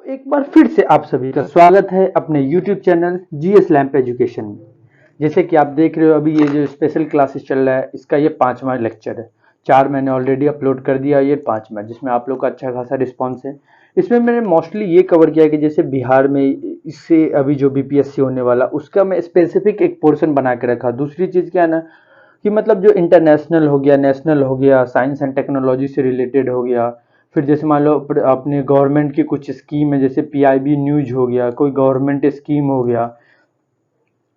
एक बार फिर से आप सभी का स्वागत है अपने YouTube channel GS lamp education में। जैसे कि आप देख रहे हो अभी ये जो स्पेशल क्लासेस चल रहा है इसका ये 5वां लेक्चर है। 4 मैंने ऑलरेडी अपलोड कर दिया, ये 5वां जिसमें आप लोग का अच्छा खासा रिस्पांस है। इसमें मैंने मोस्टली ये कवर किया कि जैसे बिहार में इससे अभी जो बीपीएससी होने वाला उसका मैं स्पेसिफिक एक पोर्शन बना के रखा। दूसरी चीज़ क्या है ना कि मतलब जो इंटरनेशनल हो गया, नेशनल हो गया, साइंस एंड टेक्नोलॉजी से रिलेटेड हो गया, फिर जैसे मान लो अपने गवर्नमेंट की कुछ स्कीम है, जैसे पीआईबी न्यूज हो गया, कोई गवर्नमेंट स्कीम हो गया,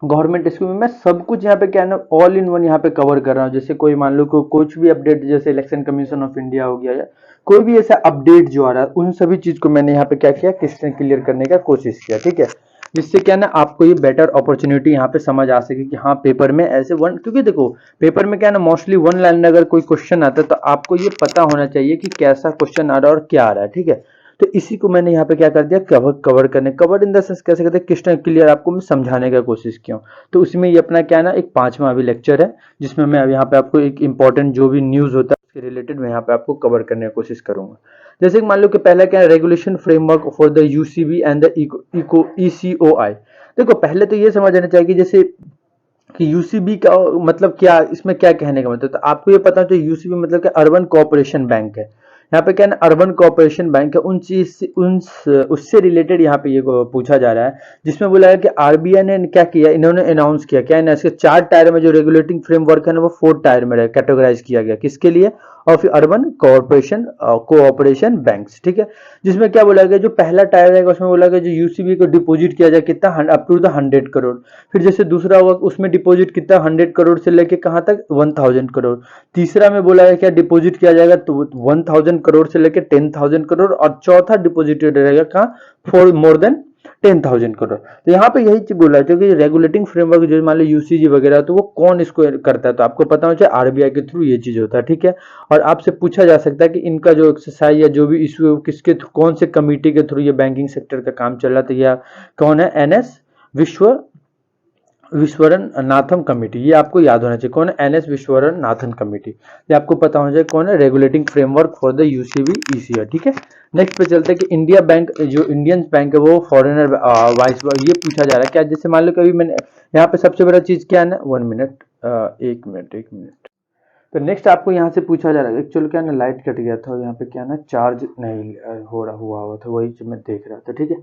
गवर्नमेंट स्कीम में मैं सब कुछ यहाँ पे क्या है ना ऑल इन वन यहाँ पे कवर कर रहा हूँ। जैसे कोई मान लो कुछ भी अपडेट जैसे इलेक्शन कमीशन ऑफ इंडिया हो गया या कोई भी ऐसा अपडेट जो आ रहा है उन सभी चीज को मैंने यहाँ पे क्या किया, क्वेश्चन क्लियर करने का कोशिश किया। ठीक है, जिससे क्या ना आपको ये बेटर अपॉर्चुनिटी यहाँ पे समझ आ सके कि हाँ पेपर में ऐसे वन, क्योंकि देखो पेपर में क्या है ना मोस्टली वन लाइन अगर कोई क्वेश्चन आता है तो आपको ये पता होना चाहिए कि कैसा क्वेश्चन आ रहा है और क्या आ रहा है। ठीक है, तो इसी को मैंने यहाँ पे क्या कर दिया, कवर इन द सेंस कैसे कहते हैं, क्वेश्चन क्लियर आपको मैं समझाने का कोशिश किया हूँ। तो उसमें ये अपना क्या है ना एक 5वां अभी लेक्चर है जिसमें मैं अब यहाँ पे आपको एक इंपॉर्टेंट जो भी न्यूज होता है उसके रिलेटेड मैं यहाँ पे आपको कवर करने की कोशिश करूंगा। जैसे कि मान लो कि पहला क्या है, regulation framework for the UCB and the eco ECOI. देखो पहले तो ये समझ आना चाहिए कि जैसे कि यूसीबी का मतलब क्या, इसमें क्या कहने का मतलब, तो आपको ये पता है यूसीबी मतलब क्या, अर्बन कोऑपरेशन बैंक है। यहाँ पे क्या है ना अर्बन कोऑपरेशन बैंक है, उन चीज से उससे रिलेटेड यहाँ पे ये पूछा जा रहा है, जिसमें बोला है कि आरबीआई ने क्या किया, इन्होंने अनाउंस किया क्या है ना, इसके 4 टायर में जो रेगुलेटिंग फ्रेमवर्क है ना वो 4 टायर में कैटेगराइज किया गया, किसके लिए, ऑफ अर्बन कोऑपरेशन बैंक्स। ठीक है, जिसमें क्या बोला गया, जो पहला टायर है उसमें बोला गया जो यूसीबी को डिपॉजिट किया जाए कितना, अप टू द 100 करोड़। फिर जैसे दूसरा होगा उसमें डिपॉजिट कितना, 100 करोड़ से लेके कहाँ तक, 1000 करोड़। तीसरा में बोला है क्या डिपॉजिट किया जाएगा तो 1000 करोड़ से लेके 10,000 करोड़, और चौथा डिपॉजिट रहेगा कहाँ, फॉर मोर देन 10,000 करोड़। तो यहाँ पे यही चीज बोला है क्योंकि रेगुलेटिंग फ्रेमवर्क जो मान लो यूसीजी वगैरह, तो वो कौन इसको करता है, तो आपको पता होना चाहिए आरबीआई के थ्रू ये चीज होता है। ठीक है, और आपसे पूछा जा सकता है कि इनका जो एक्सरसाइज या जो भी इशू है किसके कौन से कमिटी के थ्रू ये बैंकिंग सेक्टर का काम चल रहा था, या कौन है, एनएस विश्वरन नाथम कमेटी। ये आपको याद होना चाहिए कौन है, एनएस विश्वरन नाथन कमेटी। ये आपको पता होना चाहिए कौन है, regulating framework for the UCB ECR. ठीक है, नेक्स्ट पे चलते हैं कि इंडिया बैंक, जो इंडियन बैंक है वो फॉरेनर वाइस, ये पूछा जा रहा है क्या, जैसे मान लो कभी मैंने यहाँ पे सबसे बड़ा चीज क्या है ना, 1 मिनट, एक मिनट। तो नेक्स्ट आपको यहाँ से पूछा जा रहा है, एक्चुअली क्या है ना लाइट कट गया था और यहाँ पे क्या है ना चार्ज नहीं हो रहा हुआ था, वही जो मैं देख रहा था। ठीक है,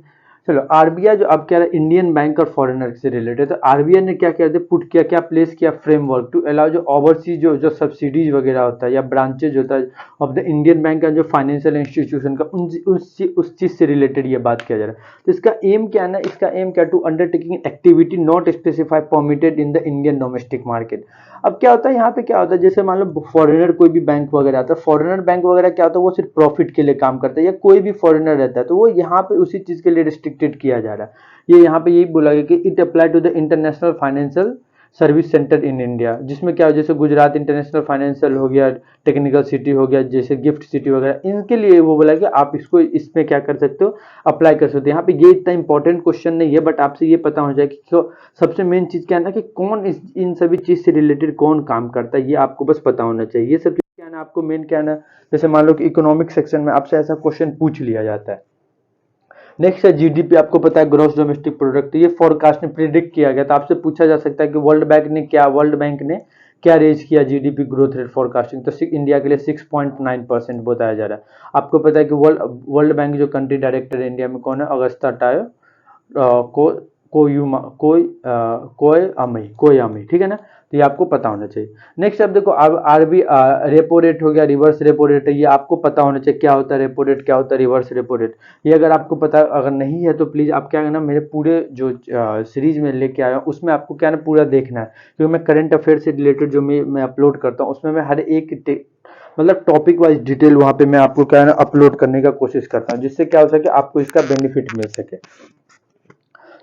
चलो आरबीआई जो अब क्या है इंडियन बैंक और फॉरेनर से रिलेटेड, तो आरबीआई ने क्या किया, पुट किया क्या, प्लेस किया फ्रेमवर्क टू अलाउ जो ओवरसीज जो सब्सिडीज वगैरह होता है या ब्रांचेज होता है ऑफ द इंडियन बैंक का, जो फाइनेंशियल इंस्टीट्यूशन का उस चीज से रिलेटेड ये बात किया जा रहा है। तो इसका एम क्या है ना, इसका एम क्या, to undertaking activity not specify permitted in the Indian domestic market. अब क्या होता है यहाँ पे, क्या होता है जैसे मान लो फॉरेनर कोई भी बैंक वगैरह आता है, फॉरेनर बैंक वगैरह क्या होता है वो सिर्फ प्रॉफिट के लिए काम करता है, या कोई भी फॉरेनर रहता है तो वो यहाँ पे उसी चीज के लिए रिस्ट्रिक्टेड किया जा रहा है। ये यहाँ पे यही बोला गया कि it apply to the international financial service centre in India, जिसमें क्या हो, जैसे गुजरात इंटरनेशनल फाइनेंशियल हो गया, टेक्निकल सिटी हो गया, जैसे गिफ्ट सिटी वगैरह, इनके लिए वो बोला कि आप इसको इसमें क्या कर सकते हो, अप्लाई कर सकते हो। यहाँ पे ये इतना इंपॉर्टेंट क्वेश्चन नहीं है, बट आपसे ये पता हो जाए कि सबसे मेन चीज क्या है ना कि कौन इन सभी चीज से रिलेटेड कौन काम करता है, ये आपको बस पता होना चाहिए। ये सब चीज क्या है ना आपको मेन क्या है ना, जैसे मान लो कि इकोनॉमिक सेक्शन में आपसे ऐसा क्वेश्चन पूछ लिया जाता है। नेक्स्ट है जीडीपी, आपको पता है ग्रॉस डोमेस्टिक प्रोडक्ट, ये फोरकास्ट में प्रिडिक्ट किया गया, तो आपसे पूछा जा सकता है कि वर्ल्ड बैंक ने क्या रेज किया जीडीपी ग्रोथ रेट फोरकास्टिंग, तो इंडिया के लिए 6.9% बताया जा रहा है। आपको पता है कि वर्ल्ड बैंक जो कंट्री डायरेक्टर है इंडिया में कौन है, अगस्ता टायो को कोई अमी। ठीक है ना, तो ये आपको पता होना चाहिए। नेक्स्ट अब देखो आरबी रेपो रेट हो गया, रिवर्स रेपो रेट है, ये आपको पता होना चाहिए क्या होता है रेपो रेट, क्या होता है रिवर्स रेपो रेट। ये अगर आपको पता अगर नहीं है तो प्लीज आप क्या करना, मेरे पूरे जो सीरीज में लेके आया हूँ उसमें आपको क्या ना पूरा देखना है, क्योंकि मैं करंट अफेयर से रिलेटेड जो मैं अपलोड करता हूँ उसमें मैं हर एक मतलब टॉपिक वाइज डिटेल वहां पे मैं आपको क्या है ना अपलोड करने का कोशिश करता हूँ, जिससे क्या हो सके आपको इसका बेनिफिट मिल सके।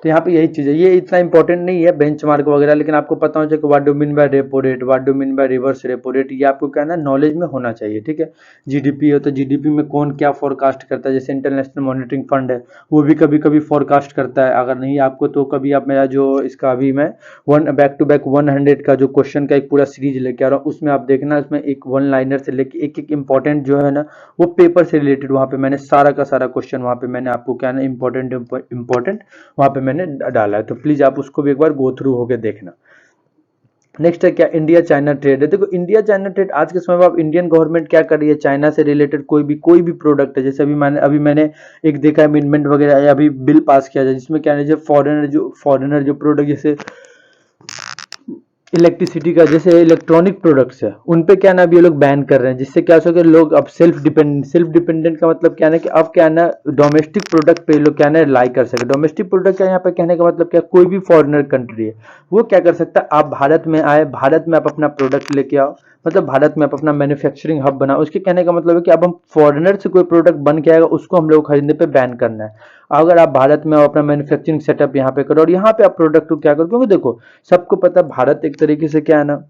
तो यहाँ पे यही चीज़ है, ये इतना इंपॉर्टेंट नहीं है बेंचमार्क वगैरह, लेकिन आपको पता होना चाहिए कि what do mean by repo rate, what do mean by reverse repo rate, ये आपको क्या है ना नॉलेज में होना चाहिए, ठीक है। जीडीपी हो तो जीडीपी में कौन क्या फोरकास्ट करता है, जैसे इंटरनेशनल मॉनिटरिंग फंड है वो भी कभी कभी फोरकास्ट करता है, अगर नहीं आपको तो कभी आप मेरा जो इसका अभी मैं बैक टू बैक 100 का जो क्वेश्चन का एक पूरा सीरीज लेके आ रहा हूँ, उसमें आप देखना, उसमें एक वन लाइनर से लेके एक एक इंपॉर्टेंट जो है ना वो पेपर से रिलेटेड वहाँ पे मैंने सारा का सारा क्वेश्चन वहाँ पे मैंने आपको क्या ना इंपॉर्टेंट वहाँ पे मैंने डाला है, तो प्लीज आप उसको भी एक बार गो थ्रू होके देखना। नेक्स्ट है क्या, इंडिया चाइना ट्रेड है। देखो इंडिया चाइना ट्रेड आज के समय में आप इंडियन गवर्नमेंट क्या कर रही है, चाइना से रिलेटेड कोई भी प्रोडक्ट है, जैसे अभी मैंने एक देखा है अमेंडमेंट वगैरह अभी बिल पास किया जाए जिसमें क्या है जो फॉरेनर जो प्रोडक्ट जैसे इलेक्ट्रिसिटी का जैसे इलेक्ट्रॉनिक प्रोडक्ट्स है उन पे क्या ना अभी ये लोग बैन कर रहे हैं, जिससे क्या हो सके लोग अब सेल्फ डिपेंडेंट का मतलब क्या है ना कि अब क्या है ना डोमेस्टिक प्रोडक्ट पे लोग क्या है ना रिलाई कर सके। डोमेस्टिक प्रोडक्ट का यहाँ पे कहने का मतलब क्या, कोई भी फॉरेनर कंट्री है वो क्या कर सकता है, आप भारत में आए, भारत में आप अपना प्रोडक्ट लेके आओ, मतलब भारत में आप अपना मैन्युफैक्चरिंग हब बनाओ। उसके कहने का मतलब है कि अब हम फॉरेनर से कोई प्रोडक्ट बन के आएगा उसको हम लोग खरीदने पे बैन करना है। अगर आप भारत में अपना मैन्युफैक्चरिंग सेटअप यहाँ पे करो और यहाँ पे आप प्रोडक्ट को क्या करो, क्योंकि देखो सबको पता है भारत एक तरीके से क्या है ना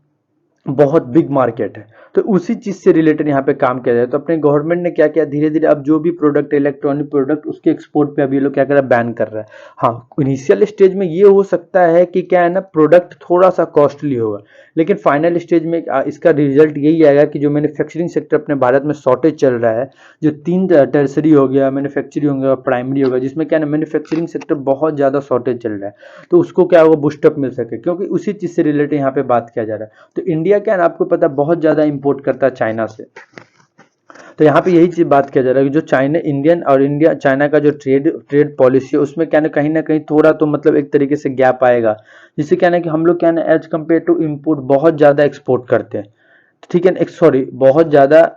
बहुत बिग मार्केट है, तो उसी चीज से रिलेटेड यहाँ पे काम किया जाए। तो अपने गवर्नमेंट ने क्या किया, धीरे धीरे अब जो भी प्रोडक्ट इलेक्ट्रॉनिक प्रोडक्ट उसके एक्सपोर्ट पे अभी लोग क्या कर रहा है, बैन कर रहा है। हाँ इनिशियल स्टेज में ये हो सकता है कि क्या है ना प्रोडक्ट थोड़ा सा कॉस्टली होगा, लेकिन फाइनल स्टेज में इसका रिजल्ट यही आएगा कि जो मैन्युफैक्चरिंग सेक्टर अपने भारत में शॉर्टेज चल रहा है, जो तीन टर्सरी हो गया, मैन्युफैक्चरिंग हो गया, प्राइमरी हो गया, जिसमें क्या है ना मैन्युफैक्चरिंग सेक्टर बहुत ज्यादा शॉर्टेज चल रहा है, तो उसको क्या होगा बूस्टअप मिल सके, क्योंकि उसी चीज से रिलेटेड यहाँ पे बात किया जा रहा है। तो इंडिया क्या है ना आपको पता है बहुत ज्यादा इंपोर्ट करता है चाइना से, तो यहाँ पे यही चीज बात किया जा रहा है कि जो चाइना इंडियन और इंडिया चाइना का जो ट्रेड पॉलिसी है उसमें क्या ना कहीं थोड़ा तो मतलब एक तरीके से गैप आएगा, जिससे क्या ना कि हम लोग क्या ना एज कम्पेयर टू इम्पोर्ट बहुत ज्यादा एक्सपोर्ट करते हैं, ठीक है, सॉरी बहुत ज्यादा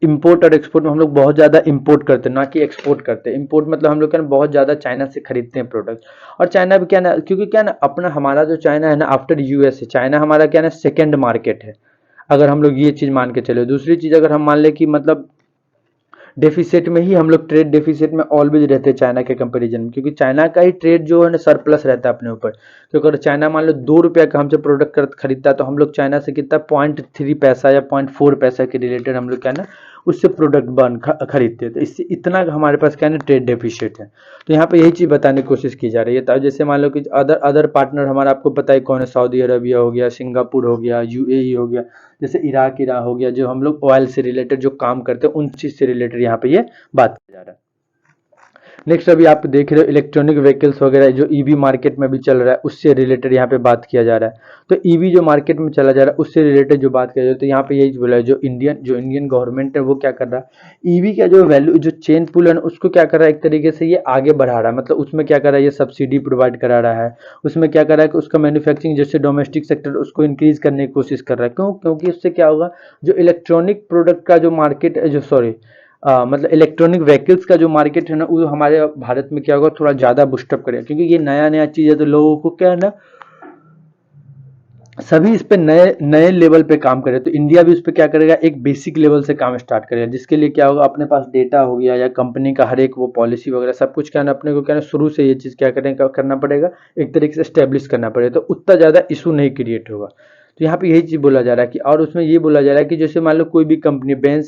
इंपोर्ट और एक्सपोर्ट में हम लोग बहुत ज्यादा इंपोर्ट करते हैं ना कि एक्सपोर्ट करते हैं। इंपोर्ट मतलब हम लोग क्या ना बहुत ज्यादा चाइना से खरीदते हैं प्रोडक्ट, और चाइना भी क्या ना क्योंकि क्या ना अपना हमारा जो चाइना है ना आफ्टर यूएस है, चाइना हमारा क्या ना सेकेंड मार्केट है, अगर हम लोग ये चीज मान के चले। दूसरी चीज अगर हम मान ले कि मतलब डेफिसिट में ही हम लोग ट्रेड डेफिसिट में ऑलवेज रहते हैं चाइना के कंपैरिजन में, क्योंकि चाइना का ही ट्रेड जो है ना सरप्लस रहता है अपने ऊपर, क्योंकि अगर चाइना मान लो 2 रुपया का हमसे प्रोडक्ट खरीदता है तो हम लोग चाइना से कितना 0.3 पैसा या 0.4 पैसा के रिलेटेड हम लोग क्या ना उससे प्रोडक्ट खरीदते हैं, तो इससे इतना हमारे पास क्या ना ट्रेड डेफिसिट है। तो यहाँ पे यही चीज बताने की कोशिश की जा रही है। तो जैसे मान लो कि अदर पार्टनर हमारा आपको पता है कौन है, सऊदी अरबिया हो गया, सिंगापुर हो गया, यूएई हो गया, जैसे इराक हो गया, जो हम लोग ऑयल से रिलेटेड जो काम करते हैं उन चीज से रिलेटेड यहाँ पे ये बात किया जा रहा है। नेक्स्ट अभी आप देख रहे हो इलेक्ट्रॉनिक व्हीकल्स वगैरह जो ईवी मार्केट में भी चल रहा है उससे रिलेटेड यहाँ पे बात किया जा रहा है। तो ईवी जो मार्केट में चला जा रहा है उससे रिलेटेड जो बात किया जाए तो यहाँ पे यही बोला है जो इंडियन गवर्नमेंट है वो क्या कर रहा है, ईवी का जो वैल्यू जो चेन पुल है उसको क्या कर रहा है एक तरीके से ये आगे बढ़ा रहा है, मतलब उसमें क्या कर रहा है ये सब्सिडी प्रोवाइड करा रहा है, उसमें क्या कर रहा है कि उसका मैन्युफैक्चरिंग जैसे डोमेस्टिक सेक्टर उसको इंक्रीज करने की कोशिश कर रहा है। क्योंकि उससे क्या होगा जो इलेक्ट्रॉनिक प्रोडक्ट का जो मार्केट जो सॉरी मतलब इलेक्ट्रॉनिक व्हीकल्स का जो मार्केट है ना वो हमारे भारत में क्या होगा थोड़ा ज्यादा बूस्टअप करेगा, क्योंकि ये नया नया चीज है तो लोगों को क्या है ना सभी इस पे नए नए लेवल पे काम करे, तो इंडिया भी इस पे क्या करेगा एक बेसिक लेवल से काम स्टार्ट करेगा, जिसके लिए क्या होगा अपने पास डेटा हो गया या कंपनी का हर एक वो पॉलिसी वगैरह सब कुछ क्या है ना अपने को क्या है शुरू से ये चीज क्या करना पड़ेगा एक तरीके से स्टेब्लिश करना पड़ेगा, तो उतना ज्यादा इशू नहीं क्रिएट होगा। तो यहाँ पे यही चीज बोला जा रहा है कि और उसमें ये बोला जा रहा है कि जैसे मान लो कोई भी कंपनी बेन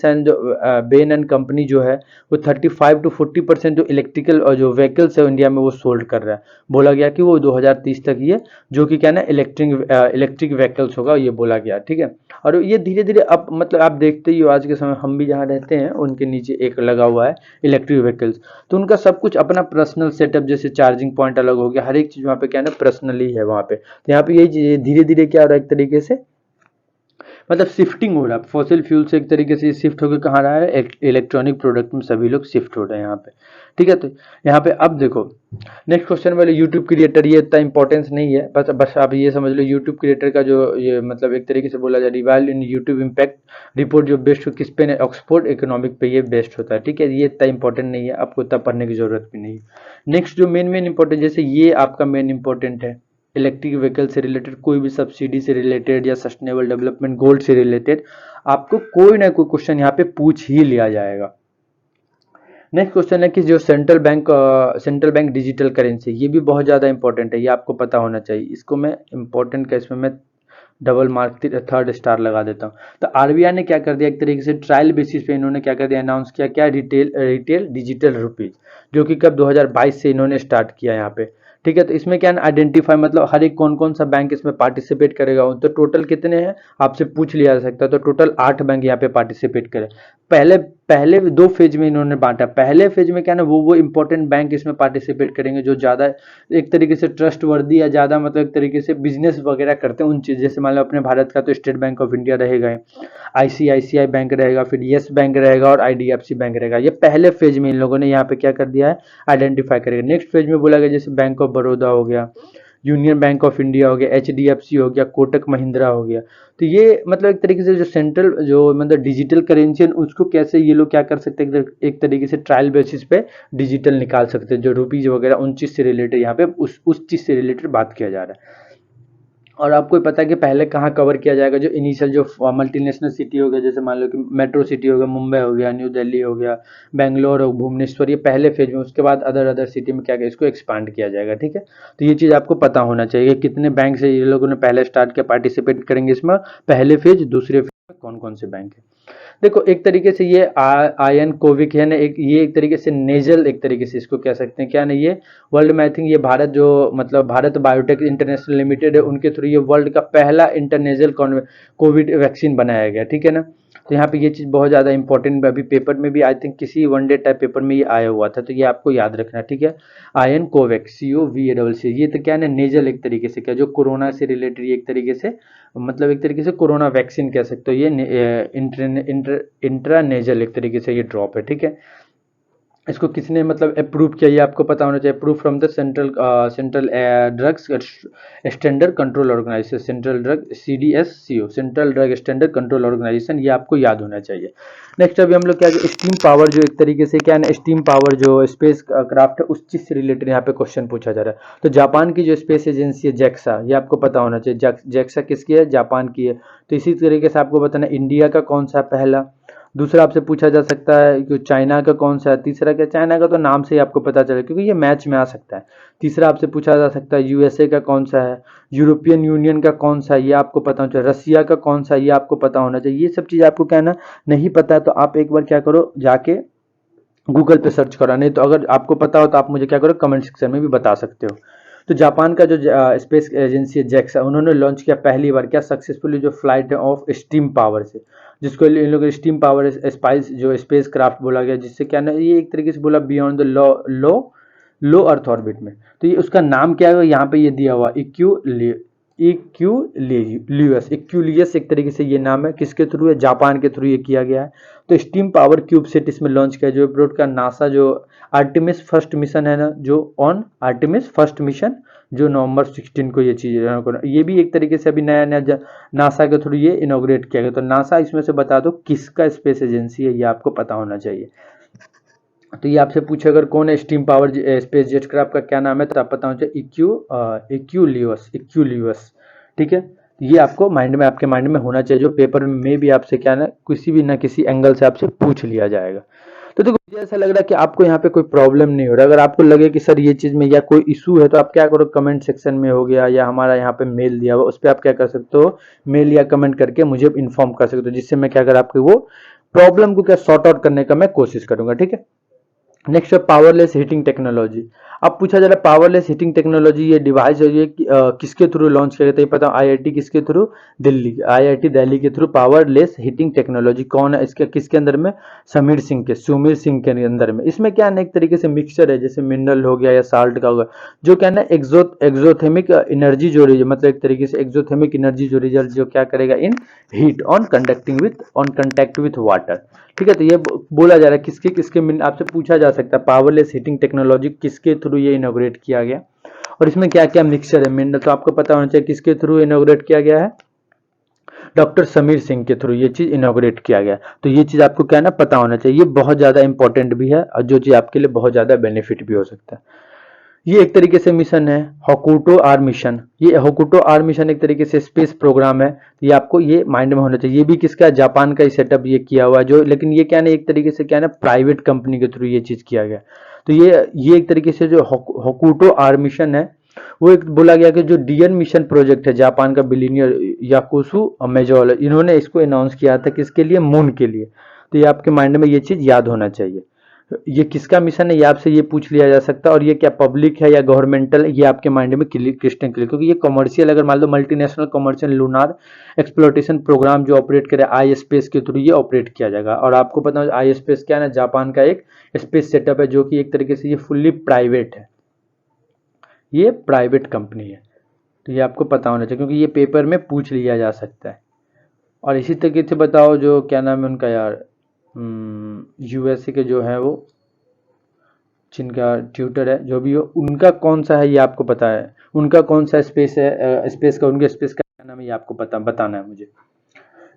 एंड कंपनी जो है वो 35 to 40% जो इलेक्ट्रिकल और जो व्हीकल्स है इंडिया में वो सोल्ड कर रहा है। बोला गया कि वो 2030 तक ये जो कि क्या ना इलेक्ट्रिक व्हीकल्स होगा ये बोला गया, ठीक है। और ये धीरे धीरे अब मतलब आप देखते ही हो आज के समय हम भी जहाँ रहते हैं उनके नीचे एक लगा हुआ है इलेक्ट्रिक व्हीकल्स, तो उनका सब कुछ अपना पर्सनल सेटअप जैसे चार्जिंग पॉइंट अलग हो गया, हर एक चीज वहाँ पे क्या है ना पर्सनली है वहाँ पे। तो यहाँ पे यही चीज धीरे धीरे क्या हो रहा है एक तरीके से मतलब शिफ्टिंग हो रहा है फॉसिल फ्यूल से एक तरीके से शिफ्ट होकर कहाँ रहा है इलेक्ट्रॉनिक प्रोडक्ट में सभी लोग शिफ्ट हो रहे हैं यहाँ पे, ठीक है। तो यहाँ पे अब देखो नेक्स्ट क्वेश्चन वाले यूट्यूब क्रिएटर, ये इतना इंपॉर्टेंस नहीं है, बस आप ये समझ लो यूट्यूब क्रिएटर का जो ये मतलब एक तरीके से बोला जाए रिवाइवल इन यूट्यूब इम्पैक्ट रिपोर्ट जो बेस्ट किस पे है ऑक्सफोर्ड इकोनॉमिक पे ये बेस्ट होता है, ठीक है। ये इतना इंपॉर्टेंट नहीं है, आपको इतना पढ़ने की जरूरत भी नहीं है। नेक्स्ट जो मेन इंपॉर्टेंट जैसे ये आपका मेन इंपॉर्टेंट है इलेक्ट्रिक व्हीकल से रिलेटेड, कोई भी सब्सिडी से रिलेटेड या सस्टेनेबल डेवलपमेंट गोल से रिलेटेड आपको कोई ना कोई क्वेश्चन यहाँ पे पूछ ही लिया जाएगा। नेक्स्ट क्वेश्चन है कि जो सेंट्रल बैंक डिजिटल करेंसी, ये भी बहुत ज़्यादा इंपॉर्टेंट है, ये आपको पता होना चाहिए। इसको मैं इंपॉर्टेंट का इसमें मैं डबल मार्क 3 स्टार लगा देता हूँ। तो आरबीआई ने क्या कर दिया, एक तरीके से ट्रायल बेसिस पे इन्होंने क्या कर दिया, अनाउंस किया क्या, रिटेल डिजिटल रुपीज, जो कि कब 2022 से इन्होंने स्टार्ट किया यहाँ पे। ठीक है, तो इसमें क्या आइडेंटिफाई, मतलब हर एक कौन कौन सा बैंक इसमें पार्टिसिपेट करेगा, तो टोटल कितने हैं आपसे पूछ लिया जा सकता है। तो टोटल 8 बैंक यहाँ पे पार्टिसिपेट करे। पहले पहले 2 फेज में इन्होंने बांटा। पहले फेज में क्या ना, वो इंपॉर्टेंट बैंक इसमें पार्टिसिपेट करेंगे जो ज़्यादा एक तरीके से ट्रस्ट वर्दी या ज़्यादा मतलब एक तरीके से बिजनेस वगैरह करते हैं उन चीज़, जैसे मान लो अपने भारत का तो स्टेट बैंक ऑफ इंडिया रहेगा, आईसीआईसीआई बैंक रहेगा, फिर येस बैंक रहेगा और आईडीएफसी बैंक रहेगा। ये पहले फेज में इन लोगों ने यहाँ पे क्या कर दिया है, आइडेंटिफाई करेगा। नेक्स्ट फेज में बोला गया जैसे बैंक ऑफ बड़ौदा हो गया, यूनियन बैंक ऑफ इंडिया हो गया, एचडीएफसी हो गया, कोटक महिंद्रा हो गया। तो ये मतलब एक तरीके से जो सेंट्रल जो मतलब डिजिटल करेंसी है उसको कैसे ये लोग क्या कर सकते हैं, एक तरीके से ट्रायल बेसिस पे डिजिटल निकाल सकते हैं, जो रुपीज वगैरह उन चीज से रिलेटेड यहाँ पे उस चीज से रिलेटेड बात किया जा रहा है। और आपको पता है कि पहले कहाँ कवर किया जाएगा, जो इनिशियल जो मल्टीनेशनल सिटी हो गया, जैसे मान लो कि मेट्रो सिटी हो गया, मुंबई हो गया, न्यू दिल्ली हो गया, बेंगलोर हो, भुवनेश्वर, ये पहले फेज में। उसके बाद अदर अदर सिटी में क्या इसको एक्सपांड किया जाएगा। ठीक है, तो ये चीज़ आपको पता होना चाहिए कितने बैंक से ये लोगों ने पहले स्टार्ट किया, पार्टिसिपेट करेंगे इसमें, पहले फेज, दूसरे फेज में कौन कौन से बैंक है। देखो एक तरीके से ये आयन कोविक है ना, एक तरीके से नेजल, एक तरीके से इसको कह सकते हैं क्या ना, ये वर्ल्ड में आई थिंक ये भारत जो मतलब भारत बायोटेक इंटरनेशनल लिमिटेड है, उनके थ्रू ये वर्ल्ड का पहला इंटरनेशनल कोविड वैक्सीन बनाया गया। ठीक है ना, तो यहाँ पे ये चीज़ बहुत ज़्यादा इंपॉर्टेंट, अभी पेपर में भी आई थिंक किसी वनडे टाइप पेपर में ये आया हुआ था, तो ये आपको याद रखना है। ठीक है, आयन कोवैक्स COVAC, ये तो क्या है नेजल, एक तरीके से क्या जो कोरोना से रिलेटेड, एक तरीके से मतलब एक तरीके से कोरोना वैक्सीन कह सकते हो, ये इंट्रानेजल एक तरीके से ये ड्रॉप है। ठीक है, इसको किसने मतलब अप्रूव किया, ये आपको पता होना चाहिए। Approve from the central drugs standard control organisation, central drug CDSCO, central drug standard control organisation, ये आपको याद होना चाहिए। नेक्स्ट अभी हम लोग क्या, स्टीम पावर, जो एक तरीके से क्या है स्टीम पावर जो स्पेस क्राफ्ट है उस चीज से रिलेटेड यहाँ पे क्वेश्चन पूछा जा रहा है। तो जापान की जो स्पेस एजेंसी है JAXA, ये आपको पता होना चाहिए। JAXA किसकी है, जापान की है। तो इसी तरीके से आपको बताना इंडिया का कौन सा पहला, दूसरा आपसे पूछा जा सकता है कि चाइना का कौन सा है, तीसरा क्या, चाइना का तो नाम से ही आपको पता चले क्योंकि ये मैच में आ सकता है। तीसरा आपसे पूछा जा सकता है USA का कौन सा है, यूरोपियन यूनियन का कौन सा है, ये आपको पता होना चाहिए। रसिया का कौन सा है, ये आपको पता होना चाहिए। ये सब चीज़ आपको कहना नहीं पता है तो आप एक बार क्या करो, जाके गूगल पे सर्च करो, नहीं तो अगर आपको पता हो तो आप मुझे क्या करो, कमेंट सेक्शन में भी बता सकते हो। तो जापान का जो स्पेस एजेंसी है JAXA, उन्होंने लॉन्च किया पहली बार क्या सक्सेसफुली जो फ्लाइट है ऑफ स्टीम पावर से, जिसको इन लोगों स्टीम पावर स्पाइस जो स्पेस क्राफ्ट बोला गया, जिससे क्या ना ये एक तरीके से बोला beyond the low earth orbit में। तो ये उसका नाम क्या है, यहाँ पे ये दिया हुआ इक्यूलियस एक तरीके से ये नाम है, किसके थ्रू है, जापान के थ्रू ये किया गया है। तो स्टीम पावर क्यूब सेट इसमें लॉन्च किया, जो ब्रॉड का नासा जो आर्टिमिस फर्स्ट मिशन है ना, जो ऑन आर्टिमिस फर्स्ट मिशन जो नवंबर 16 को ये चीज, ये भी एक तरीके से अभी नया नया नासा के थ्रू ये इनोग्रेट किया गया। तो नासा इसमें से बता दो किसका स्पेस एजेंसी है, ये आपको पता होना चाहिए। तो ये आपसे पूछे अगर कौन है steam power space jet craft का क्या नाम है, तो आप पता होना चाहिए इक्यूलियस। ठीक है, ये आपको माइंड में, आपके माइंड में होना चाहिए, जो पेपर में भी आपसे क्या ना किसी भी ना किसी एंगल से आपसे पूछ लिया जाएगा। तो देखो मुझे ऐसा लग रहा है कि आपको यहाँ पे कोई प्रॉब्लम नहीं हो रहा। अगर आपको लगे कि सर ये चीज में या कोई इशू है तो आप क्या करो, कमेंट सेक्शन में हो गया या हमारा यहाँ पे मेल दिया हुआ, उस पर आप क्या कर सकते हो, मेल या कमेंट करके मुझे इन्फॉर्म कर सकते हो, जिससे मैं क्या कर आपकी वो प्रॉब्लम को क्या सॉर्ट आउट करने का मैं कोशिश करूंगा। ठीक है, नेक्स्ट है पावरलेस हीटिंग टेक्नोलॉजी। अब पूछा जा रहा है पावरलेस हीटिंग टेक्नोलॉजी, ये डिवाइस है ये किसके थ्रू लॉन्च किया गया था, ये पता IIT किसके थ्रू, IIT दिल्ली के थ्रू पावरलेस हीटिंग टेक्नोलॉजी। कौन है इसके, किसके अंदर में, सुमीर सिंह के अंदर में। इसमें क्या है एक तरीके से मिक्सचर है, जैसे मिनरल हो गया या साल्ट का होगा, जो क्या है ना एक्सोथर्मिक एनर्जी जो रही है, मतलब एक तरीके से एक्सोथर्मिक एनर्जी जो रिजल्ट जो क्या करेगा in heat on contact with water. ठीक है, तो ये बोला जा रहा है किसके किसके आपसे पूछा जा सकता है पावरलेस हीटिंग टेक्नोलॉजी किसके थ्रू ये इनोग्रेट किया गया, और इसमें क्या क्या मिक्सचर है मिनरल, तो आपको पता होना चाहिए किसके थ्रू इनोग्रेट किया गया है, डॉक्टर समीर सिंह के थ्रू ये चीज इनोग्रेट किया गया। तो ये चीज आपको क्या है ना पता होना चाहिए, ये बहुत ज्यादा इंपॉर्टेंट भी है और जो चीज आपके लिए बहुत ज्यादा बेनिफिट भी हो सकता है। ये एक तरीके से मिशन है होकुटो आर मिशन। ये होकुटो आर मिशन एक तरीके से स्पेस प्रोग्राम है, तो ये आपको ये माइंड में होना चाहिए। ये भी किसका, जापान का ही सेटअप ये किया हुआ है जो, लेकिन ये क्या है ना, एक तरीके से क्या है ना, प्राइवेट कंपनी के थ्रू ये चीज किया गया। तो ये एक तरीके से जो होकुटो आर मिशन है, वो एक बोला गया कि जो डियन मिशन प्रोजेक्ट है जापान का बिलीनियर याकुसु मेजोल, इन्होंने इसको अनाउंस किया था किसके लिए, मून के लिए। तो ये आपके माइंड में ये चीज याद होना चाहिए। ये किसका मिशन है, ये आपसे ये पूछ लिया जा सकता है, और ये क्या पब्लिक है या गवर्नमेंटल, ये आपके माइंड में क्रिस्टल क्लियर, क्योंकि ये कमर्शियल, अगर मान लो multinational commercial lunar exploration program जो ऑपरेट करे आई स्पेस के थ्रू, ये ऑपरेट किया जाएगा। और आपको पता है आई स्पेस क्या है ना, जापान का एक स्पेस सेटअप है जो कि एक तरीके से ये फुल्ली प्राइवेट है, ये प्राइवेट कंपनी है। तो ये आपको पता होना चाहिए क्योंकि ये पेपर में पूछ लिया जा सकता है। और इसी तरीके से बताओ जो क्या नाम है उनका यार, यूएसए के जो है वो, जिनका ट्यूटर है जो भी हो, उनका कौन सा है ये आपको पता है, उनका कौन सा स्पेस है, स्पेस का, उनके स्पेस का क्या नाम है ये आपको बताना है मुझे।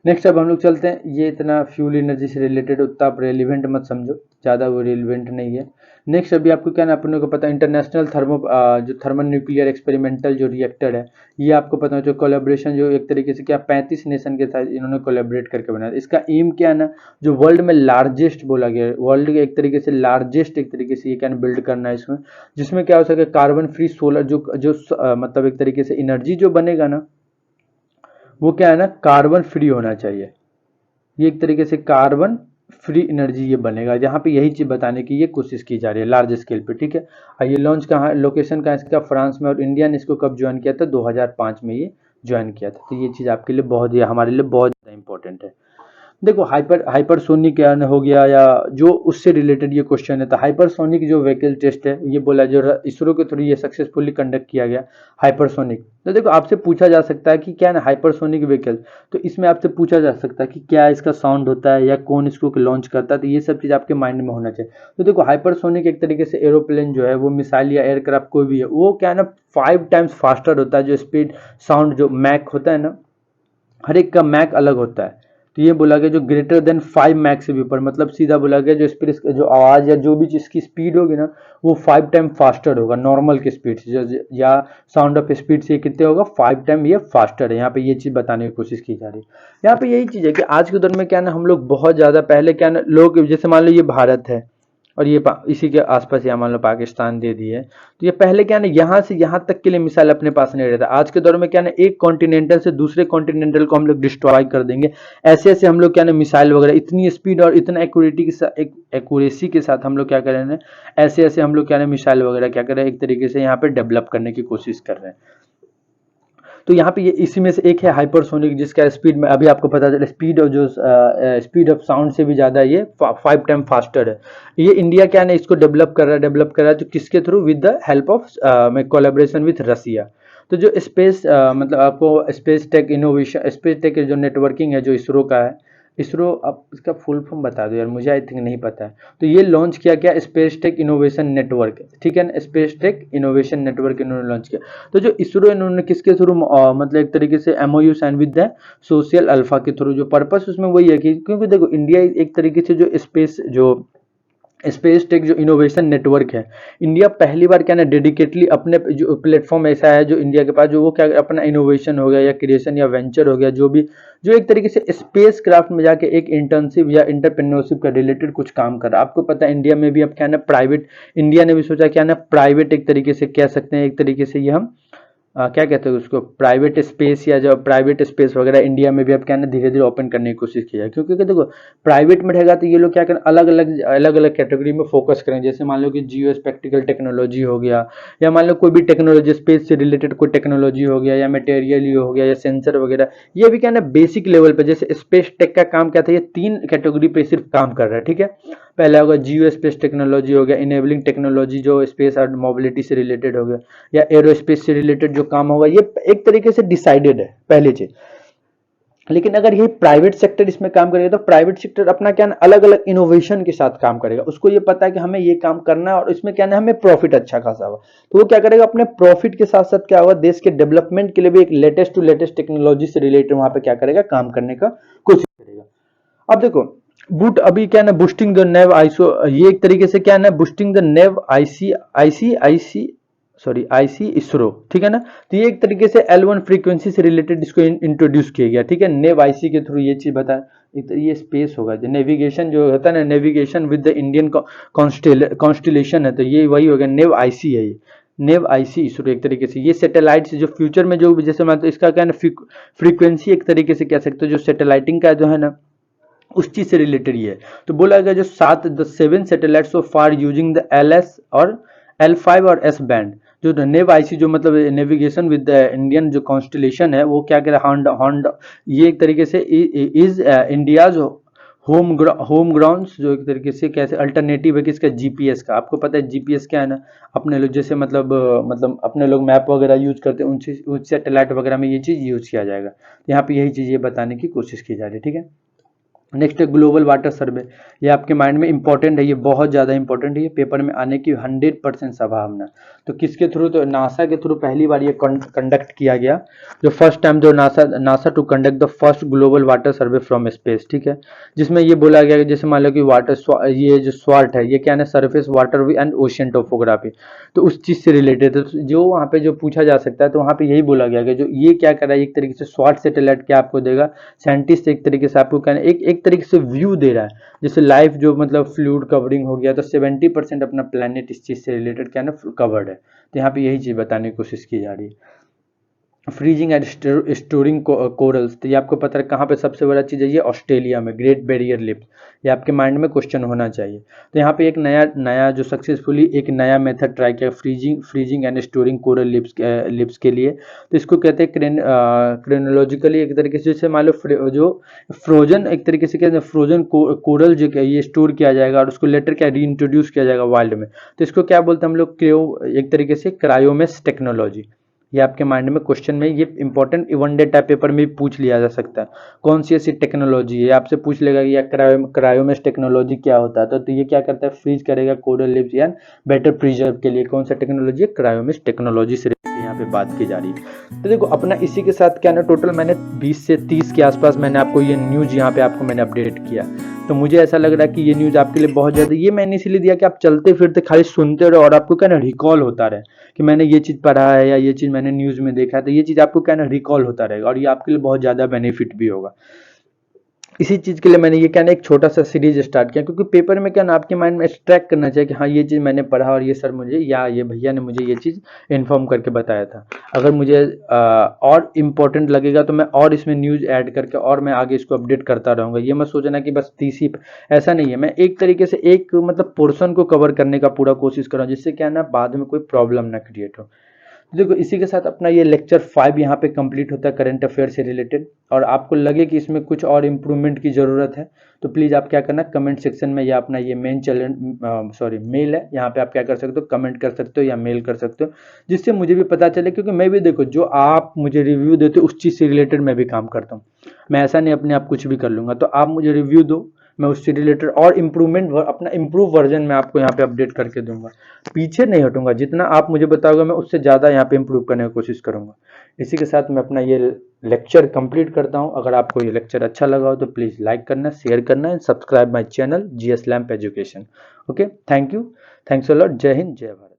नेक्स्ट अब हम लोग चलते हैं, ये इतना फ्यूल एनर्जी से रिलेटेड उतना आप रेलिवेंट मत समझो, ज़्यादा वो रेलिवेंट नहीं है। नेक्स्ट अभी आपको क्या ना, अपने को पता है इंटरनेशनल जो थर्मल न्यूक्लियर एक्सपेरिमेंटल जो रिएक्टर है, ये आपको पता है जो कोलेब्रेशन जो एक तरीके से क्या 35 नेशन के साथ इन्होंने कोलेबरेट करके बनाया। इसका एम क्या है ना, जो वर्ल्ड में लार्जेस्ट बोला गया है, वर्ल्ड के एक तरीके से लार्जेस्ट एक तरीके से ये क्या बिल्ड करना है इसमें, जिसमें क्या हो सके कार्बन फ्री सोलर मतलब एक तरीके से एनर्जी जो बनेगा ना, वो क्या है ना, कार्बन फ्री होना चाहिए। ये एक तरीके से कार्बन फ्री एनर्जी ये बनेगा, यहाँ पे यही चीज बताने की ये कोशिश की जा रही है लार्ज स्केल पे, ठीक है। और ये लॉन्च कहाँ, लोकेशन कहाँ इसका, फ्रांस में, और इंडिया ने इसको कब ज्वाइन किया था, 2005 में ये ज्वाइन किया था। तो ये चीज आपके लिए बहुत ही, हमारे लिए बहुत ज़्यादा इंपॉर्टेंट है। देखो हाइपरसोनिक क्या हो गया, या जो उससे रिलेटेड ये क्वेश्चन है, तो हाइपरसोनिक जो व्हीकल टेस्ट है, ये बोला जो इसरो के थ्रू ये सक्सेसफुली कंडक्ट किया गया हाइपरसोनिक। तो देखो आपसे पूछा जा सकता है कि क्या ना हाइपरसोनिक व्हीकल, तो इसमें आपसे पूछा जा सकता है कि क्या इसका साउंड होता है या कौन इसको लॉन्च करता है, तो ये सब चीज़ आपके माइंड में होना चाहिए। तो देखो हाइपरसोनिक एक तरीके से एरोप्लेन जो है वो मिसाइल या एयरक्राफ्ट कोई भी है, वो क्या है ना 5 टाइम्स फास्टर होता है, जो स्पीड साउंड जो मैक होता है ना, हर एक का मैक अलग होता है। तो ये बोला गया जो ग्रेटर देन 5 मैक से भी ऊपर, मतलब सीधा बोला गया जो स्पीड, जो आवाज या जो भी चीज की स्पीड होगी ना, वो 5 टाइम फास्टर होगा नॉर्मल की स्पीड से, या साउंड ऑफ स्पीड से कितने होगा, 5 टाइम ये फास्टर है। यहाँ पे ये चीज बताने की कोशिश की जा रही है। यहाँ पे यही चीज है कि आज के दौर में क्या ना, हम लोग बहुत ज्यादा, पहले क्या ना लोग, जैसे मान लो ये भारत है और ये इसी के आसपास यहाँ मान लो पाकिस्तान दे दी है, तो ये पहले क्या ना यहाँ से यहाँ तक के लिए मिसाइल अपने पास नहीं रहता। आज के दौर में क्या ना एक कॉन्टिनेंटल से दूसरे कॉन्टिनेंटल को हम लोग डिस्ट्रॉय कर देंगे, ऐसे ऐसे हम लोग क्या ना मिसाइल वगैरह इतनी स्पीड और इतना एक्यूरेटी के साथ, एक्यूरेसी के साथ हम लोग क्या कर रहे हैं, ऐसे ऐसे हम लोग क्या ना मिसाइल वगैरह क्या कर रहे हैं, एक तरीके से यहाँ पे डेवलप करने की कोशिश कर रहे हैं। तो यहाँ पे ये इसी में से एक है हाइपरसोनिक, जिसका स्पीड में अभी आपको पता चला, स्पीड ऑफ जो स्पीड ऑफ साउंड से भी ज़्यादा ये 5 टाइम फास्टर है। ये इंडिया क्या है ना इसको डेवलप कर रहा है, तो किसके through, with the help of collaboration with Russia. तो जो स्पेस मतलब आपको space tech innovation, space tech जो नेटवर्किंग है जो इसरो का है, इसरो, अब इसका फुल फॉर्म बता दो यार, मुझे आई थिंक नहीं पता है। तो ये लॉन्च किया गया स्पेस टेक इनोवेशन नेटवर्क, ठीक है ना, स्पेस टेक इनोवेशन नेटवर्क इन्होंने लॉन्च किया। तो जो इसरो इन्होंने किसके थ्रू मतलब एक तरीके से MOU sign with the social alpha के थ्रू, जो पर्पस उसमें वही है कि, क्योंकि देखो इंडिया एक तरीके से जो स्पेस टेक जो इनोवेशन नेटवर्क है, इंडिया पहली बार क्या ना डेडिकेटली अपने जो प्लेटफॉर्म ऐसा है जो इंडिया के पास, जो वो क्या अपना इनोवेशन हो गया या क्रिएशन या वेंचर हो गया, जो भी जो एक तरीके से स्पेस क्राफ्ट में जाके एक इंटर्नशिप या इंटरप्रेन्योरशिप का रिलेटेड कुछ काम कर रहा है। आपको पता है इंडिया में भी अब क्या ना प्राइवेट, इंडिया ने भी सोचा क्या ना प्राइवेट एक तरीके से कह सकते हैं, एक तरीके से ये हम क्या कहते हैं उसको, प्राइवेट स्पेस, या जो प्राइवेट स्पेस वगैरह इंडिया में भी अब क्या ना धीरे धीरे ओपन करने की कोशिश की है। क्योंकि देखो प्राइवेट में रहेगा तो ये लोग क्या करें, अलग अलग कैटेगरी में फोकस करें। जैसे मान लो कि जियो स्पेक्टिकल टेक्नोलॉजी हो गया, या मान लो कोई भी टेक्नोलॉजी स्पेस से रिलेटेड कोई टेक्नोलॉजी हो गया, या मटेरियल ही हो गया, या सेंसर वगैरह, ये भी क्या ना बेसिक लेवल पे, जैसे स्पेस टेक का काम क्या था, ये 3 कैटेगरी पे सिर्फ काम कर रहा है, ठीक है। पहला होगा जियो स्पेस टेक्नोलॉजी हो गया, इनेबलिंग टेक्नोलॉजी जो स्पेस और मोबिलिटी से रिलेटेड हो गया, या एरोस्पेस से रिलेटेड जो काम होगा, ये एक तरीके से डिसाइडेड है पहले चीज। लेकिन अगर ये प्राइवेट सेक्टर इसमें काम करेगा, तो प्राइवेट सेक्टर अपना क्या ना अलग अलग इनोवेशन के साथ काम करेगा। उसको ये पता है कि हमें ये काम करना है और इसमें क्या ना हमें प्रॉफिट अच्छा खासा होगा, तो वो क्या करेगा, अपने प्रॉफिट के साथ साथ क्या होगा, देश के डेवलपमेंट के लिए भी एक लेटेस्ट टू लेटेस्ट टेक्नोलॉजी से रिलेटेड वहां पे क्या करेगा, काम करने का कोशिश करेगा। अब देखो बूट अभी क्या ना बूस्टिंग द नेव आईसो, ये एक तरीके से क्या ना boosting the naive IC sorry IC ISRO, ठीक है ना। तो ये एक तरीके से L1 फ्रीक्वेंसी से रिलेटेड इसको इंट्रोड्यूस किया गया, ठीक है। नेव आईसी के थ्रू ये चीज बताया। ये स्पेस होगा जो नेविगेशन जो होता है ना, navigation with the Indian constellation है, तो ये वही होगा, नेव आईसी है ये, नेव आईसी इसरो एक तरीके से। ये सैटेलाइट जो फ्यूचर में जो जैसे मान तो इसका क्या है ना, फ्रीक्वेंसी एक तरीके से कह सकते हो जो सैटेलाइटिंग का जो है ना उस चीज से रिलेटेड ये है। तो बोला गया जो 7 satellite so far using the LS और L5 और S बैंड, जो नेव आईसी जो मतलब नेविगेशन विद द इंडियन जो कॉन्स्टिलेशन है वो क्या कह रहा है, हॉन्ड ये एक तरीके से इज इंडियाज होम ग्राउंड, जो एक तरीके से कैसे अल्टरनेटिव है किसका, जीपीएस का। आपको पता है जीपीएस क्या है ना, अपने लोग जैसे मतलब अपने लोग मैप वगैरह यूज करते हैं, उन सैटेलाइट वगैरह में ये चीज यूज किया जाएगा। यहाँ पे यही चीज ये बताने की कोशिश की जा रही है, ठीक है। नेक्स्ट है ग्लोबल वाटर सर्वे। ये आपके माइंड में इंपॉर्टेंट है, ये बहुत ज़्यादा इंपॉर्टेंट है, ये पेपर में आने की 100% संभावना। तो किसके थ्रू, तो नासा के थ्रू पहली बार ये कंडक्ट किया गया, जो फर्स्ट टाइम जो NASA to conduct the first global water survey from space, ठीक है। जिसमें ये बोला गया कि जैसे मान लो कि वाटर ये जो स्वाट है ये क्या है ना, surface water and ocean topography, तो उस चीज़ से रिलेटेड है। जो वहाँ पे जो पूछा जा सकता है, तो वहाँ पे यही बोला गया कि जो ये क्या कर रहा है, एक तरीके से स्वाट सैटेलाइट क्या आपको देगा, साइंटिस्ट एक तरीके से आपको कहना एक तरीके से व्यू दे रहा है, जैसे लाइफ जो मतलब फ्लूइड कवरिंग हो गया, तो 70% अपना प्लेनेट इस चीज से रिलेटेड क्या है ना कवर्ड है। तो यहाँ पे यही चीज बताने की कोशिश की जा रही है। फ्रीजिंग एंड स्टोरिंग कोरल्स, तो ये आपको पता है कहाँ पे सबसे बड़ा चीज़ है, ये ऑस्ट्रेलिया में ग्रेट बैरियर लिप। ये आपके माइंड में क्वेश्चन होना चाहिए। तो यहाँ पे एक नया जो सक्सेसफुली एक नया मेथड ट्राई किया freezing and storing coral lips के लिए। तो इसको कहते हैं क्रेनोलॉजिकली एक तरीके से, जैसे मान लो जो फ्रोजन एक तरीके से कहते हैं फ्रोजन कोरल जो ये स्टोर किया जाएगा और उसको लेटर क्या री इंट्रोड्यूस किया जाएगा वाइल्ड में। तो इसको क्या बोलते हैं हम लोग, एक तरीके से क्रायोमेस टेक्नोलॉजी। ये आपके माइंड में क्वेश्चन में ये important one day type paper में भी पूछ लिया जा सकता है। कौन सी ऐसी टेक्नोलॉजी है, आपसे पूछ लेगा कि यार क्रायोमेस टेक्नोलॉजी क्या होता है, तो ये क्या करता है, फ्रीज करेगा कोरल लिप्स या बेटर प्रिजर्व के लिए। कौन सा टेक्नोलॉजी है, क्रायोमेस टेक्नोलॉजी से यहाँ पे बात की जा रही है। तो देखो अपना इसी के साथ क्या ना, टोटल मैंने 20 से 30 के आसपास मैंने आपको ये न्यूज यहाँ पे आपको मैंने अपडेट किया। तो मुझे ऐसा लग रहा है कि ये न्यूज आपके लिए बहुत ज्यादा, ये मैंने इसीलिए दिया कि आप चलते फिरते खाली सुनते रहो और आपको क्या ना रिकॉल होता रहे कि मैंने ये चीज पढ़ा है या ये चीज मैंने न्यूज में देखा है, तो ये चीज आपको क्या ना रिकॉल होता रहेगा और ये आपके लिए बहुत ज्यादा बेनिफिट भी होगा। इसी चीज के लिए मैंने ये क्या ना एक छोटा सा सीरीज स्टार्ट किया, क्योंकि पेपर में क्या ना आपके माइंड में एक्सट्रैक्ट करना चाहिए कि हाँ ये चीज मैंने पढ़ा और ये सर मुझे या ये भैया ने मुझे ये चीज इन्फॉर्म करके बताया था। अगर मुझे और इम्पोर्टेंट लगेगा तो मैं और इसमें न्यूज ऐड करके और मैं आगे इसको अपडेट करता रहूंगा। ये मत सोचना कि बस तीसी, ऐसा नहीं है। मैं एक तरीके से एक मतलब पोर्शन को कवर करने का पूरा कोशिश कर रहा हूँ, जिससे क्या ना बाद में कोई प्रॉब्लम ना क्रिएट हो। देखो इसी के साथ अपना ये लेक्चर 5 यहाँ पे कंप्लीट होता है करंट अफेयर से रिलेटेड। और आपको लगे कि इसमें कुछ और इम्प्रूवमेंट की ज़रूरत है तो प्लीज़ आप क्या करना, कमेंट सेक्शन में या अपना ये मेल है, यहाँ पे आप क्या कर सकते हो, कमेंट कर सकते हो या मेल कर सकते हो, जिससे मुझे भी पता चले। क्योंकि मैं भी देखो जो आप मुझे रिव्यू देते हो उस चीज़ से रिलेटेड मैं भी काम करता हूँ। मैं ऐसा नहीं अपने आप कुछ भी कर लूँगा, तो आप मुझे रिव्यू दो, मैं उससे रिलेटेड और इम्प्रूवमेंट अपना इम्प्रूव वर्जन में आपको यहाँ पे अपडेट करके दूंगा। पीछे नहीं हटूंगा, जितना आप मुझे बताओगे मैं उससे ज़्यादा यहाँ पे इम्प्रूव करने की कोशिश करूंगा। इसी के साथ मैं अपना ये लेक्चर कंप्लीट करता हूँ। अगर आपको ये लेक्चर अच्छा लगा हो तो प्लीज़ लाइक करना, शेयर करना and subscribe my channel GS lamp education. Okay, thank you, thanks a lot. जय हिंद, जय भारत।